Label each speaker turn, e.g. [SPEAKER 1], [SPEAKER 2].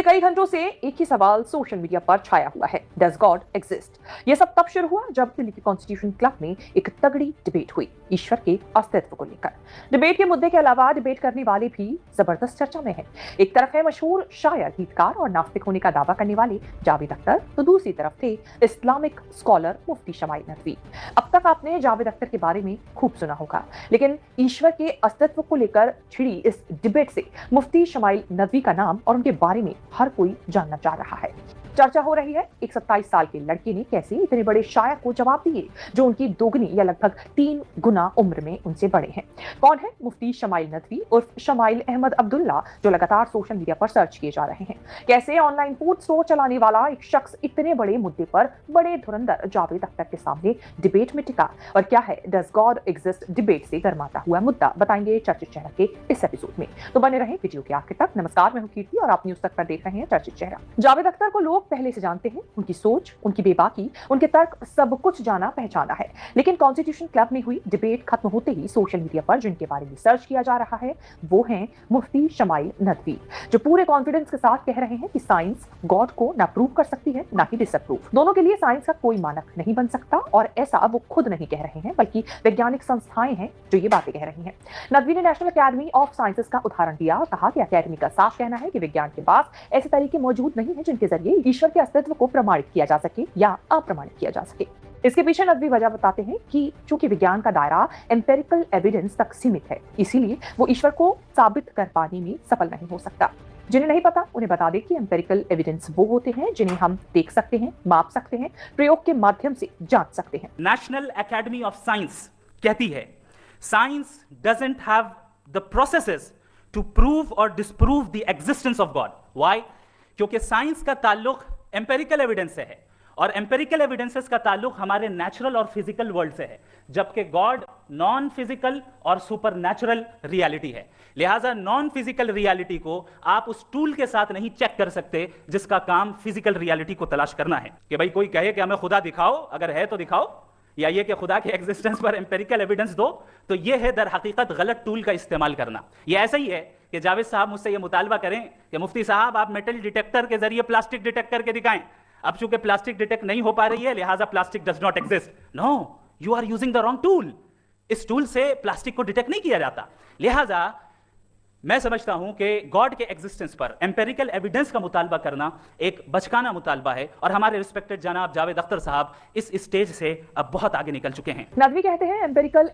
[SPEAKER 1] कई घंटों से एक ही सवाल सोशल मीडिया पर छाया हुआ है, डज गॉड एग्जिस्ट। यह सब तब शुरू हुआ जब दिल्ली के कॉन्स्टिट्यूशन क्लब में एक तगड़ी डिबेट हुई ईश्वर के अस्तित्व को लेकर। डिबेट के मुद्दे के अलावा डिबेट करने वाले भी जबरदस्त चर्चा में हैं। एक तरफ है मशहूर शायर, गीतकार और नास्तिक होने का दावा करने वाले जावेद अख्तर, तो दूसरी तरफ थे इस्लामिक स्कॉलर मुफ्ती शमाइल नदवी। अब तक आपने जावेद अख्तर के बारे में खूब सुना होगा, लेकिन ईश्वर के अस्तित्व को लेकर छिड़ी इस डिबेट से मुफ्ती शमाइल नदवी का नाम और उनके बारे में हर कोई जानना चाह रहा है। चर्चा हो रही है एक 27 साल के लड़के ने कैसे इतने बड़े शायर को जवाब दिए जो उनकी दोगुनी या लगभग 3 गुना उम्र में उनसे बड़े हैं। कौन है मुफ्ती शमाइल नदवी उर्फ शमाइल अहमद अब्दुल्ला, जो लगातार सोशल मीडिया पर सर्च किए जा रहे हैं। कैसे ऑनलाइन फूड स्टोर चलाने वाला एक शख्स इतने बड़े मुद्दे पर बड़े धुरंधर जावेद अख्तर के सामने डिबेट में टिका, और क्या है डज गॉड एग्जिस्ट डिबेट से गरमाता हुआ मुद्दा, बताएंगे चर्चित चेहरा के इस एपिसोड में। तो बने रहें वीडियो के आखिर तक। नमस्कार, मैं हूं कीर्ति और आप न्यूज़ तक पर देख रहे हैं चर्चित चेहरा। जावेद अख्तर को लोग पहले से जानते हैं, उनकी सोच, उनकी बेबाकी, उनके तर्क, सब कुछ जाना पहचाना है। लेकिन कॉन्स्टिट्यूशन क्लब में हुई डिबेट खत्म होते ही सोशल मीडिया पर जिनके बारे में सर्च किया जा रहा है वो हैं मुफ्ती शमाइल नदवी, जो पूरे कॉन्फिडेंस के साथ कह रहे हैं कि साइंस गॉड को ना प्रूव कर सकती है ना ही डिसअप्रूव। दोनों के लिए साइंस का कोई मानक नहीं बन सकता, और ऐसा वो खुद नहीं कह रहे हैं बल्कि वैज्ञानिक संस्थाएं हैं जो ये बातें कह रही हैं। नदवी ने नेशनल अकेडमी ऑफ साइंसेज का उदाहरण दिया और कहा कि अकेडमी का साफ कहना है कि विज्ञान के पास ऐसे तरीके मौजूद नहीं है जिनके जरिए ईश्वर के अस्तित्व को प्रमाणित किया जा सके या अप्रमाणित किया जा सके। इसके पीछे नदवी वजह बताते हैं कि चूंकि विज्ञान का दायरा एम्पिरिकल एविडेंस तक सीमित है, इसीलिए वो ईश्वर को साबित कर पाने में सफल नहीं हो सकता। जिन्हें नहीं पता उन्हें बता दें कि एम्पिरिकल एविडेंस वो होते हैं जिन्हें हम देख सकते हैं, माप सकते हैं, प्रयोग के माध्यम से जांच सकते हैं।
[SPEAKER 2] नेशनल एकेडमी ऑफ साइंस कहती है science doesn't have the processes to prove और disprove the existence of God. Why? क्योंकि साइंस का ताल्लुक एम्पिरिकल एविडेंस से है और एम्पिरिकल एविडेंसेस का ताल्लुक हमारे नेचुरल और फिजिकल वर्ल्ड से है, जबकि गॉड नॉन फिजिकल और सुपर नेचुरल रियलिटी है। लिहाजा नॉन फिजिकल रियलिटी को आप उस टूल के साथ नहीं चेक कर सकते जिसका काम फिजिकल रियलिटी को तलाश करना है। कि भाई कोई कहे कि हमें खुदा दिखाओ, अगर है तो दिखाओ, या ये कि खुदा के एग्जिस्टेंस पर एम्पिरिकल एविडेंस दो, तो ये है दर हकीकत गलत टूल का इस्तेमाल करना। ये ऐसा ही है कि जावेद साहब मुझसे ये मुतालबा करें कि मुफ्ती साहब आप मेटल डिटेक्टर के जरिए प्लास्टिक डिटेक्ट करके दिखाएं। अब चूंकि प्लास्टिक डिटेक्ट नहीं हो पा रही है, लिहाजा plastic does not exist. No, you are using the wrong tool. इस टूल से प्लास्टिक को डिटेक्ट नहीं किया जाता। लिहाजा मैं समझता हूं कि गॉड के एग्जिस्टेंस पर एम्पिरिकल एविडेंस का मुतालबा करना एक बचकाना मुतालबा है, और हमारे रिस्पेक्टेड जनाब जावेद अख्तर साहब इस स्टेज से अब बहुत आगे निकल चुके हैं।
[SPEAKER 1] नदवी कहते हैं एम्पिरिकल